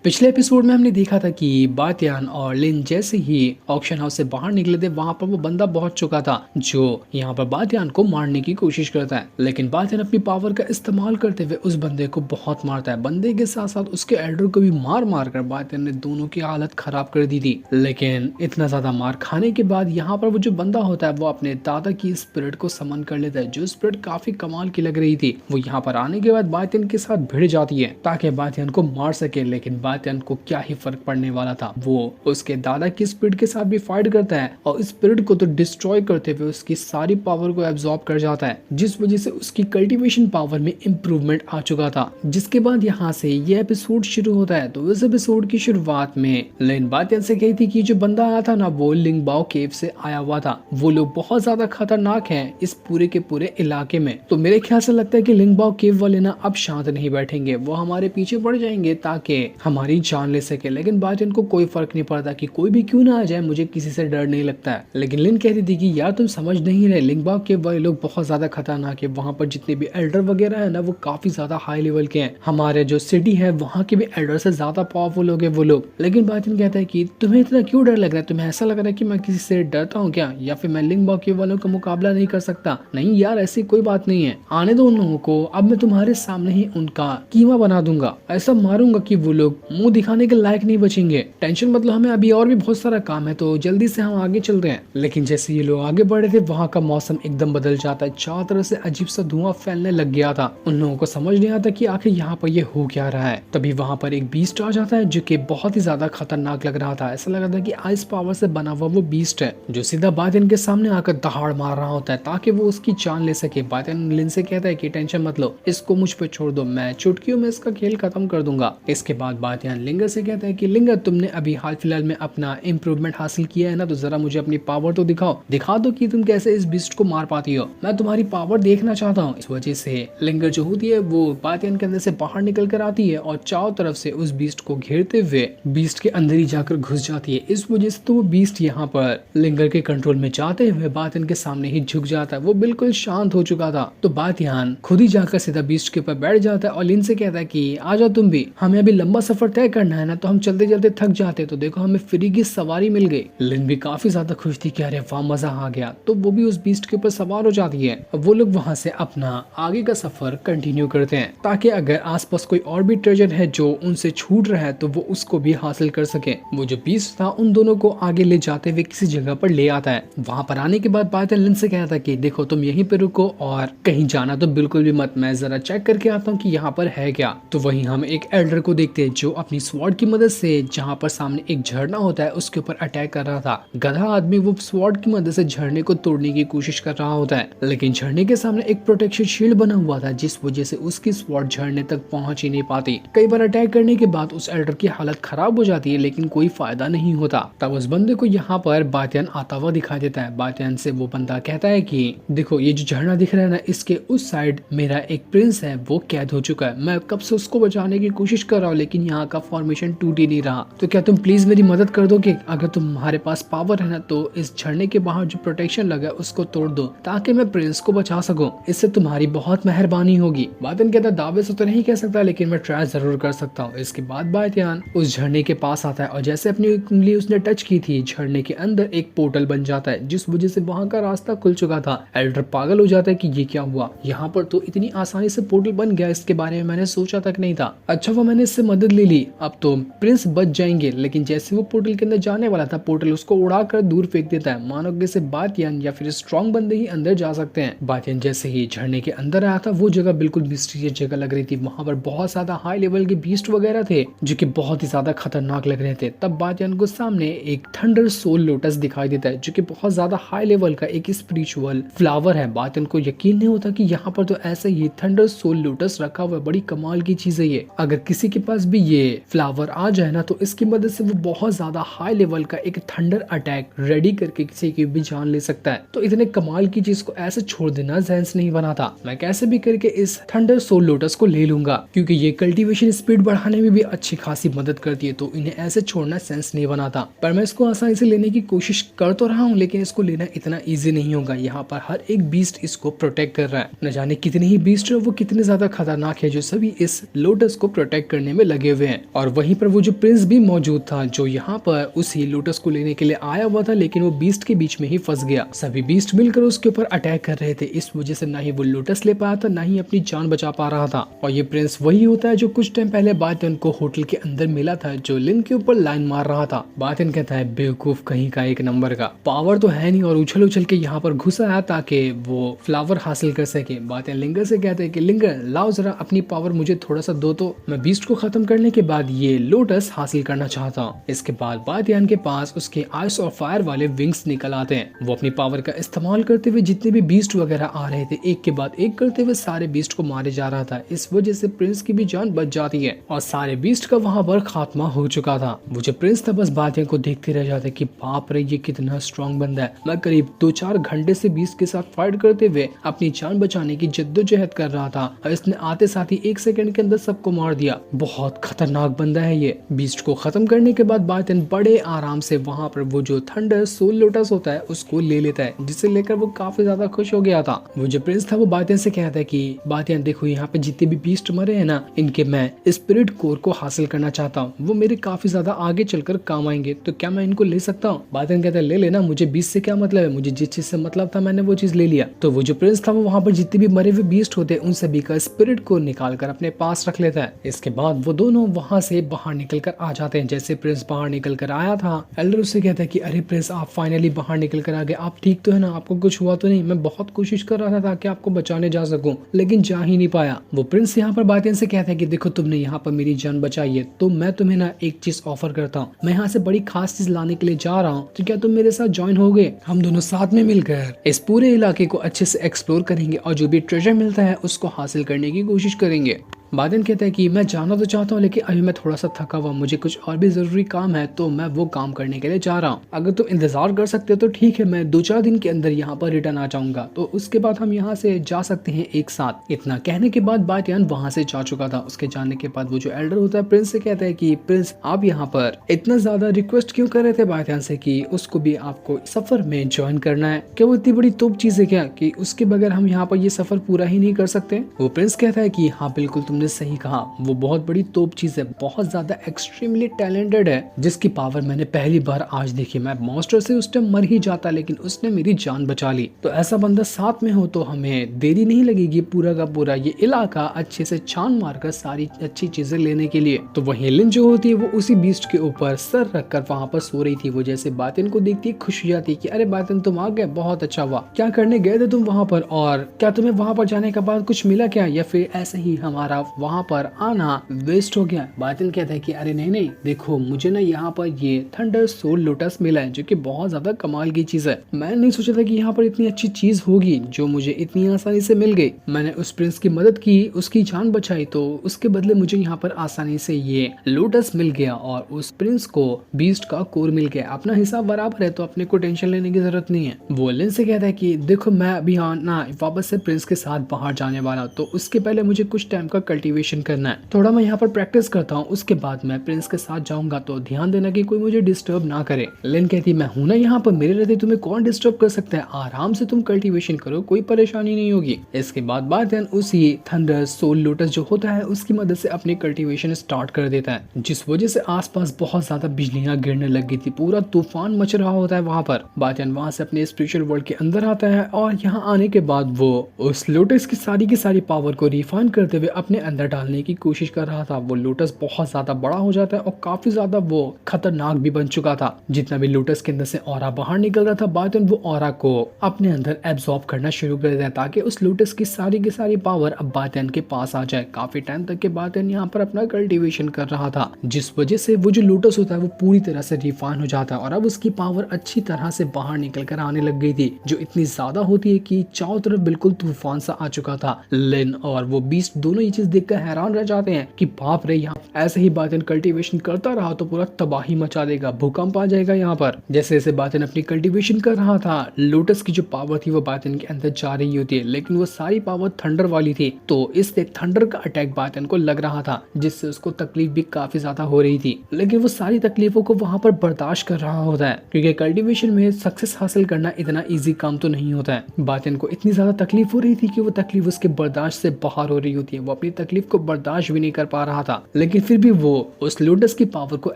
पिछले एपिसोड में हमने देखा था कि बातियान और लिन जैसे ही ऑक्शन हाउस से बाहर निकले थे वहां पर वो बंदा पहुंच चुका था जो यहाँ पर बातियान को मारने की कोशिश करता है। लेकिन बातियान अपनी पावर का इस्तेमाल करते हुए उस बंदे को बहुत मारता है। बंदे के साथ साथ उसके एल्डर को भी मार मार कर बातियान ने दोनों की हालत खराब कर दी थी। लेकिन इतना ज्यादा मार खाने के बाद यहाँ पर वो जो बंदा होता है वो अपने दादा की स्पिरिट को समन कर लेता है, जो स्पिरिट काफी कमाल की लग रही थी। वो यहाँ पर आने के बाद बातियान के साथ भिड़ जाती है ताकि बातियान को मार सके। लेकिन बातियान को क्या ही फर्क पड़ने वाला था, वो उसके दादा की स्पिरिट के साथ भी फाइट करता है और स्पिरिट को तो डिस्ट्रॉय करते हुए उसकी सारी पावर को एब्जॉर्ब कर जाता है, जिस वजह से उसकी कल्टीवेशन पावर में इम्प्रूवमेंट आ चुका था। जिसके बाद यहाँ से ये एपिसोड शुरू होता है। तो इस एपिसोड की शुरुआत में लिन बातियान से कहती कि जो बंदा आया था ना वो लिंगबाओ केव से आया हुआ था। वो लोग बहुत ज्यादा खतरनाक हैं इस पूरे के पूरे इलाके में। तो मेरे ख्याल से लगता है कि लिंगबाओ केव वाले ना अब शांत नहीं बैठेंगे, वो हमारे पीछे पड़ जाएंगे ताकि हमारी जान ले सके। लेकिन बातियान को कोई फर्क नहीं पड़ता कि कोई भी क्यों ना आ जाए, मुझे किसी से डर नहीं लगता है। लेकिन लिन कहती थी कि यार तुम समझ नहीं रहे, लिंगबाओ के वाले लोग बहुत ज्यादा खतरनाक है। वहाँ पर जितने भी एल्डर वगैरह है ना वो काफी ज्यादा हाई लेवल के हैं। हमारे जो सिटी है वहाँ के भी एल्डर से ज्यादा पावरफुल हो गए वो लोग। लेकिन बातियान कहता है कि तुम्हें इतना क्यों डर लग रहा है, तुम्हें ऐसा लग रहा है कि मैं किसी से डरता हूँ क्या, या फिर मैं लिंगबाओ के वालों का मुकाबला नहीं कर सकता। नहीं यार, ऐसी कोई बात नहीं है, आने दो उन लोगों को। अब मैं तुम्हारे सामने ही उनका कीमा बना दूंगा, ऐसा मारूंगा कि वो लोग मुंह दिखाने के लायक नहीं बचेंगे। टेंशन मतलब, हमें अभी और भी बहुत सारा काम है तो जल्दी से हम आगे चल रहे हैं। लेकिन जैसे ये लोग आगे बढ़े थे वहाँ का मौसम एकदम बदल जाता है। चारों तरफ से अजीब सा धुआं फैलने लग गया था। उन लोगों को समझ नहीं आता कि आखिर यहाँ पर ये हो क्या रहा है। तभी वहाँ पर एक बीस्ट आ जाता है जो कि बहुत ही ज्यादा खतरनाक लग रहा था। ऐसा लग रहा था कि आइस पावर से बना हुआ वो बीस्ट है जो सीधा बातियान के सामने आकर दहाड़ मार रहा होता है ताकि वो उसकी जान ले सके। बातियान लिन से कहता है कि टेंशन मत लो, इसको मुझ पे छोड़ दो, मैं चुटकियों में इसका खेल खत्म कर दूंगा। इसके बाद बातियान लिंगर से कहता है कि लिंगर तुमने अभी हाल फिलहाल में अपना इम्प्रूवमेंट हासिल किया है ना, तो जरा मुझे अपनी पावर तो दिखाओ, दिखा दो कि तुम कैसे इस बीस्ट को मार पाती हो। मैं तुम्हारी पावर देखना चाहता हूँ। इस वजह से लिंगर जो होती है वो बातियान के अंदर से बाहर निकल कर आती है और चारों तरफ से उस बीस्ट को घेरते हुए बीस्ट के अंदर ही जाकर घुस जाती है। इस वजह से तो वो बीस्ट यहाँ पर लिंगर के कंट्रोल में जाते हुए बातियान के सामने ही झुक जाता है। वो बिल्कुल शांत हो चुका था। तो बातियान खुद ही जाकर सीधा बीस्ट के ऊपर बैठ जाता है और लिन से कहता है कि आ जाओ तुम भी, हमें अभी लंबा सफर तय करना है ना, तो हम चलते चलते थक जाते, तो देखो हमें फ्री की सवारी मिल गई। लिन भी काफी ज्यादा खुश थी कि अरे वाह मजा आ गया। तो वो भी उस बीस्ट के ऊपर सवार हो जाती है। अब वो लोग वहाँ से अपना आगे का सफर कंटिन्यू करते हैं ताकि अगर आसपास कोई और भी ट्रेजर है जो उनसे छूट रहा है तो वो उसको भी हासिल कर सके। वो जो बीस्ट था उन दोनों को आगे ले जाते हुए किसी जगह पर ले आता है। वहाँ पर आने के बाद बातियान लिन से कहता है कि देखो तुम यहीं पे रुको और कहीं जाना तो बिल्कुल भी मत, मैं जरा चेक करके आता हूँ कि यहाँ पर है क्या। तो वहीं हम एक एल्डर को देखते हैं जो अपनी स्वॉर्ड की मदद से जहाँ पर सामने एक झरना होता है उसके ऊपर अटैक कर रहा था। गधा आदमी वो स्वॉर्ड की मदद से झरने को तोड़ने की कोशिश कर रहा होता है, लेकिन झरने के सामने एक प्रोटेक्शन शील्ड बना हुआ था जिस वजह से उसकी स्वॉर्ड झरने तक पहुंच ही नहीं पाती। कई बार अटैक करने के बाद उस एल्डर की हालत खराब हो जाती है लेकिन कोई फायदा नहीं होता। तब उस बंदे को यहाँ पर बातियान आता हुआ दिखाई देता है। बातियान से वो बंदा कहता है कि देखो ये जो झरना दिख रहा है ना, इसके उस साइड मेरा एक प्रिंस है, वो कैद हो चुका है। मैं कब से उसको बचाने की कोशिश कर रहा हूँ लेकिन यहाँ का फॉर्मेशन टूट ही नहीं रहा। तो क्या तुम प्लीज मेरी मदद कर दोगे? अगर तुम्हारे पास पावर है ना तो इस झरने के बाहर जो प्रोटेक्शन लगा है उसको तोड़ दो ताकि मैं प्रिंस को बचा सकूं, इससे तुम्हारी बहुत मेहरबानी होगी। बातियान कहता है दावे से तो नहीं कह सकता लेकिन मैं ट्राई जरूर कर सकता हूँ। इसके बाद बातियान उस झरने के पास आता है और जैसे अपनी उंगली उसने टच की थी झरने के अंदर एक पोर्टल बन जाता है जिस वजह से वहाँ का रास्ता खुल चुका था। एल्डर पागल हो जाता है कि ये क्या हुआ, यहाँ पर तो इतनी आसानी से पोर्टल बन गया, इसके बारे में मैंने सोचा तक नहीं था। अच्छा वो मैंने इससे मदद ले ली, अब तो प्रिंस बच जाएंगे। लेकिन जैसे वो पोर्टल के अंदर जाने वाला था पोर्टल उसको उड़ाकर दूर फेंक देता है, मानो कि से बातियान या फिर स्ट्रॉन्ग बंदे ही अंदर जा सकते हैं। बातियान जैसे ही झरने के अंदर आया था वो जगह बिल्कुल मिस्टीरियस जगह लग रही थी। वहां पर बहुत ज्यादा हाई लेवल के बीस्ट वगैरह थे जो कि बहुत ही ज्यादा खतरनाक लग रहे थे। तब बातियान को सामने एक थंडर सोल लोटस दिखाई देता है जो कि बहुत ज्यादा हाई लेवल का एक स्पिरिचुअल फ्लावर है। बातियान को यकीन नहीं होता कि यहाँ पर तो ऐसे ही थंडर सोल लोटस रखा हुआ है, बड़ी कमाल की चीज है ये। अगर किसी के पास भी ये फ्लावर आ जाए ना तो इसकी मदद से वो बहुत ज्यादा हाई लेवल का एक थंडर अटैक रेडी करके किसी की भी जान ले सकता है। तो इतने कमाल की चीज को ऐसे छोड़ देना सेंस नहीं बना था। मैं कैसे भी करके इस थंडर सोल लोटस को ले लूंगा क्योंकि ये कल्टीवेशन स्पीड बढ़ाने में भी अच्छी खासी मदद करती है, तो इन्हें ऐसे छोड़ना सेंस नहीं बना था। पर मैं इसको आसानी से लेने की कोशिश कर तो रहा हूँ लेकिन इसको लेना इतना ईजी नहीं होगा। यहाँ पर हर एक बीस्ट इसको प्रोटेक्ट कर रहा है। न जाने कितने ही बीस्ट है वो कितने ज्यादा खतरनाक है जो सभी इस लोटस को प्रोटेक्ट करने में लगे हुए हैं। हैं और वहीं पर वो जो प्रिंस भी मौजूद था जो यहाँ पर उसी लोटस को लेने के लिए आया हुआ था, लेकिन वो बीस्ट के बीच में ही फंस गया। सभी बीस्ट मिलकर उसके ऊपर अटैक कर रहे थे, इस वजह से ना ही वो लोटस ले पाया था ना ही अपनी जान बचा पा रहा था। और ये प्रिंस वही होता है जो कुछ टाइम पहले बातियन को होटल के अंदर मिला था, जो लिन के ऊपर लाइन मार रहा था। बातियन कहता है बेवकूफ कहीं का, एक नंबर का पावर तो है नहीं और उछल उछल के यहाँ पर घुस आया ताकि वो फ्लावर हासिल कर सके। बातियन लिंगर से कहते हैं कि लिंगर लाओ जरा अपनी पावर मुझे थोड़ा सा दो, तो मैं बीस्ट को खत्म करने के बाद ये लोटस हासिल करना चाहता हूँ। इसके बाद बातियन के पास उसके आइस और फायर वाले विंग्स निकल आते हैं। वो अपनी पावर का इस्तेमाल करते हुए जितने भी बीस्ट वगैरह आ रहे थे एक के बाद एक करते हुए सारे बीस्ट को मारे जा रहा था। इस वजह से प्रिंस की भी जान बच जाती है और सारे बीस्ट का वहां पर खात्मा हो चुका था। वो जो प्रिंस था बस बातियन को देखते रह जाते कि बाप रे ये कितना स्ट्रॉन्ग बंदा है। मैं करीब 2-4 घंटे से बीस्ट के साथ फाइट करते हुए अपनी जान बचाने की जद्दोजहद कर रहा था और इसने आते साथ ही 1 सेकंड के अंदर सबको मार दिया। बहुत खतरनाक बंदा है ये। बीस्ट को खत्म करने के बाद बातियन बड़े आराम से वहां पर वो जो थंडर सोल लोटस होता है उसको ले लेता है, जिसे लेकर वो काफी ज्यादा खुश हो गया था। वो जो प्रिंस था वो बातियन से कहता है कि बातियन देखो यहाँ पे जितने भी बीस्ट मरे हैं ना, इनके मैं स्पिरिट कोर को हासिल करना चाहता हूँ। वो मेरे काफी ज्यादा आगे चलकर काम आएंगे, तो क्या मैं इनको ले सकता हूँ? बातियन कहता है ले लेना, मुझे बीस्ट से क्या मतलब है, मुझे जिस चीज से मतलब था मैंने वो चीज ले लिया। तो वो जो प्रिंस था वो वहाँ पर जितने भी मरे हुए बीस्ट होते हैं उन सभी का स्पिरिट कोर निकाल कर अपने पास रख लेता है। इसके बाद वो दोनों वहाँ से बाहर निकल कर आ जाते हैं। जैसे प्रिंस बाहर निकल कर आया था, एल्डर उससे कहता है कि अरे प्रिंस आप फाइनली बाहर निकल कर आ गए, आप ठीक तो है ना, आपको कुछ हुआ तो नहीं? मैं बहुत कोशिश कर रहा था ताकि आपको बचाने जा सकूं लेकिन जा ही नहीं पाया। वो प्रिंस यहाँ पर बातियन से कहता है कि देखो तुमने यहाँ पर मेरी जान बचाई है तो मैं तुम्हें ना एक चीज ऑफर करता हूँ। मैं यहाँ से बड़ी खास चीज लाने के लिए जा रहा हूँ, तो क्या तुम मेरे साथ ज्वाइन होगे? हम दोनों साथ में मिलकर इस पूरे इलाके को अच्छे से एक्सप्लोर करेंगे और जो भी ट्रेजर मिलता है उसको हासिल करने की कोशिश करेंगे। बातियन कहता है कि मैं जाना तो चाहता हूँ लेकिन अभी मैं थोड़ा सा थका हुआ, मुझे कुछ और भी जरूरी काम है तो मैं वो काम करने के लिए जा रहा हूँ। अगर तुम इंतजार कर सकते हो तो ठीक है, मैं 2-4 दिन के अंदर यहाँ पर रिटर्न आ जाऊंगा, तो उसके बाद हम यहाँ से जा सकते हैं एक साथ। इतना कहने के बाद बातियन वहाँ से जा चुका था। उसके जाने के बाद वो जो एल्डर होता है प्रिंस से कहता है कि प्रिंस आप यहाँ पर इतना ज्यादा रिक्वेस्ट क्यों कर रहे थे बातियन से कि उसको भी आपको सफर में ज्वाइन करना है? क्या वो इतनी बड़ी तोप चीज है क्या कि उसके बगैर हम यहाँ पर ये सफर पूरा ही नहीं कर सकते? वो प्रिंस कहता है कि हाँ बिल्कुल तुमने सही कहा, वो बहुत बड़ी तोप चीज है, बहुत ज्यादा एक्सट्रीमली टैलेंटेड है, जिसकी पावर मैंने पहली बार आज देखी। मैं मॉन्स्टर से उस टाइम मर ही जाता लेकिन उसने मेरी जान बचा ली। तो ऐसा बंदा साथ में हो तो हमें देरी नहीं लगेगी पूरा का पूरा ये इलाका अच्छे से छान मारकर सारी अच्छी चीजें लेने के लिए। तो वही लिन जो होती है वो उसी बीस्ट के ऊपर सर रखकर वहाँ पर सो रही थी। वो जैसे बातियन को देखती है खुश हो जाती है कि अरे बातियन तुम आ गए, बहुत अच्छा हुआ। क्या करने गए थे तुम वहाँ पर और क्या तुम्हें वहाँ पर जाने के बाद कुछ मिला क्या, या फिर ऐसे ही हमारा वहाँ पर आना वेस्ट हो गया? बातियन कहता है कि अरे नहीं नहीं, देखो मुझे ना यहाँ पर ये थंडर सोल लोटस मिला है जो कि बहुत ज्यादा कमाल की चीज है। मैं नहीं सोचा था कि यहाँ पर इतनी अच्छी चीज होगी जो मुझे इतनी आसानी से मिल गई। मैंने उस प्रिंस की मदद की, उसकी जान बचाई, तो उसके बदले मुझे यहाँ पर आसानी से ये लोटस मिल गया और उस प्रिंस को बीस्ट का कोर मिल गया। अपना हिसाब बराबर है तो अपने को टेंशन लेने की जरूरत नहीं है। वो लिन से कहता है कि देखो मैं अभी ना वापस से प्रिंस के साथ बाहर जाने वाला हूँ, तो उसके पहले मुझे कुछ टाइम का कल्टीवेशन करना है। थोड़ा मैं यहाँ पर प्रैक्टिस करता हूँ, उसके बाद मैं प्रिंस के साथ जाऊंगा, तो ध्यान देना कि कोई मुझे डिस्टर्ब ना करे। लिन कहती मैं हूं ना यहाँ पर, मेरे रहते तुम्हें कौन डिस्टर्ब कर सकता है, आराम से तुम कल्टीवेशन करो, कोई परेशानी नहीं होगी। इसके बाद बातियन उसी थंडर सोल लोटस जो होता है उसकी मदद से अपनी कल्टीवेशन स्टार्ट कर देता है, जिस वजह से आसपास बहुत ज्यादा बिजलियां गिरने लग गई थी, पूरा तूफान मच रहा होता है वहाँ पर। बातियन वहाँ से अपने स्पिरिचुअल वर्ल्ड के अंदर आता है और यहाँ आने के बाद वो उस लोटस की सारी पावर को रिफाइन करते हुए अपने अंदर डालने की कोशिश कर रहा था। वो लोटस बहुत ज्यादा बड़ा हो जाता है और काफी ज्यादा वो खतरनाक भी बन चुका था। जितना भी लोटस के अंदर से ऑरा बाहर निकल रहा था, बातियन वो ऑरा को अपने अंदर एब्सॉर्ब करना शुरू कर दिया ताकि उस लोटस की सारी पावर अब बातियन के पास आ जाए। काफी टाइम तक के बातियन यहाँ पर अपना कल्टीवेशन कर रहा था, जिस वजह से वो जो लोटस होता है वो पूरी तरह से रिफाइन हो जाता है और अब उसकी पावर अच्छी तरह से बाहर निकल कर आने लग गई थी, जो इतनी ज्यादा होती है कि चारों तरफ बिल्कुल तूफान सा आ चुका था। लिन और वो बीस्ट दोनों ये चीज देखकर हैरान रह जाते हैं कि बाप रे, यहाँ ऐसे ही बातियन कल्टीवेशन करता रहा तो पूरा तबाही मचा देगा, भूकंप आ जाएगा यहाँ पर। जैसे जैसे बातियन अपनी कल्टीवेशन कर रहा था, लोटस की जो पावर थी वो बातियन के अंदर जा रही होती है, लेकिन वो सारी पावर थंडर वाली थी, तो इससे थंडर का अटैक बातियन को लग रहा था, जिससे उसको तकलीफ भी काफी ज्यादा हो रही थी। लेकिन वो सारी तकलीफों को वहां पर बर्दाश्त कर रहा होता है, क्योंकि कल्टीवेशन में सक्सेस हासिल करना इतना इजी काम तो नहीं होता है। बातियन को इतनी ज्यादा तकलीफ हो रही थी कि वो तकलीफ उसके बर्दाश्त से बाहर हो रही होती है। वो अपनी तकलीफ को बर्दाश्त भी नहीं कर पा रहा था, लेकिन फिर भी वो उस लोटस की पावर को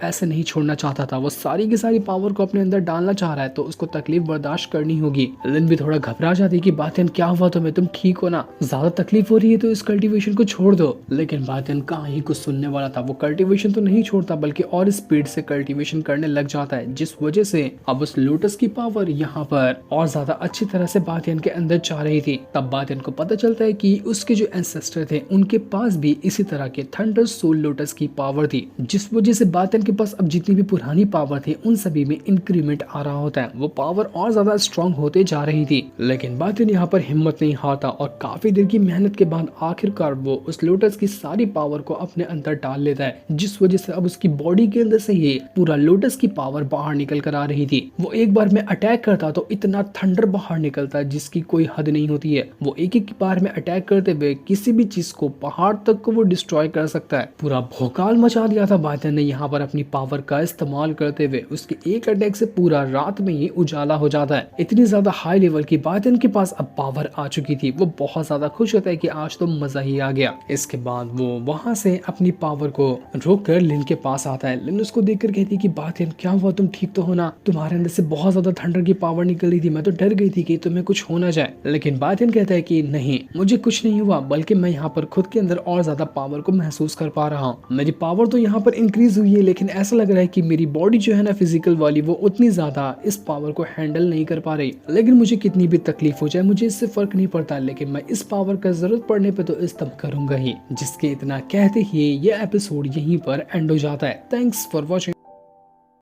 ऐसे नहीं छोड़ना चाहता था। वो सारी की सारी पावर को अपने अंदर डालना चाह रहा है, तो उसको तकलीफ बर्दाश्त करनी होगी। लिन भी थोड़ा घबरा जाती कि बातियन क्या हुआ तुम्हें, तुम ठीक हो ना, ज्यादा तकलीफ हो रही है तो इस कल्टीवेशन को छोड़ दो। लेकिन बातियन कहाँ ही कुछ सुनने वाला था। वो कल्टीवेशन तो नहीं छोड़ता बल्कि और स्पीड से कल्टीवेशन करने लग जाता है, जिस वजह से अब उस लोटस की पावर यहाँ पर और ज्यादा अच्छी तरह से बातियन के अंदर जा रही थी। तब बातियन को पता चलता है कि उसके जो एंसेस्टर थे उनके पास भी इसी तरह के थंडर सोल लोटस की पावर थी, जिस वजह से बातियन के पास अब जितनी भी पुरानी पावर थी उन सभी में इंक्रीमेंट आ रहा होता है। वो पावर और ज्यादा स्ट्रॉन्ग होते जा रही थी, लेकिन बातियन यहाँ पर हिम्मत नहीं हारता और काफी देर की मेहनत के बाद आखिरकार वो उस लोटस की सारी पावर को अपने अंदर डाल लेता है, जिस वजह से अब उसकी बॉडी के अंदर से ये पूरा लोटस की पावर बाहर निकल कर आ रही थी। वो एक बार में अटैक करता तो इतना थंडर बाहर निकलता है जिसकी कोई हद नहीं होती है। वो एक एक बार में अटैक करते हुए किसी भी चीज को, पहाड़ तक को वो डिस्ट्रॉय कर सकता है। पूरा भौकाल मचा दिया था बातियन ने यहाँ पर अपनी पावर का इस्तेमाल करते हुए। उसके एक अटैक से पूरा रात में ही उजाला हो जाता है। इतनी ज्यादा हाई लेवल की बातियन के पास अब पावर आ चुकी थी। वो बहुत ज्यादा खुश होता है कि आज तो मजा ही आ गया। इसके बाद वो वहां से अपनी पावर को रोक कर लिन के पास आता है। लिन उसको देखकर कहती है कि बातियन क्या हुआ, तुम ठीक तो हो ना, तुम्हारे अंदर से बहुत ज्यादा थंडर की पावर निकल रही थी, मैं तो डर गई थी कि तुम्हें कुछ हो ना जाए। लेकिन बातियन कहता है कि नहीं, मुझे कुछ नहीं हुआ, बल्कि मैं यहाँ पर खुद के अंदर और ज्यादा पावर को महसूस कर पा रहा हूँ। मेरी पावर तो यहाँ पर इंक्रीज हुई है, लेकिन ऐसा लग रहा है कि मेरी बॉडी जो है ना फिजिकल वाली, वो उतनी ज्यादा इस पावर को हैंडल नहीं कर पा रही। लेकिन मुझे कितनी भी तकलीफ हो जाए मुझे इससे फर्क नहीं पड़ता, लेकिन मैं इस पावर का जरूरत पड़ने पे तो इस्तेमाल करूंगा ही। जिसके इतना कहते ही ये एपिसोड यहीं पर एंड हो जाता है। Thanks for watching.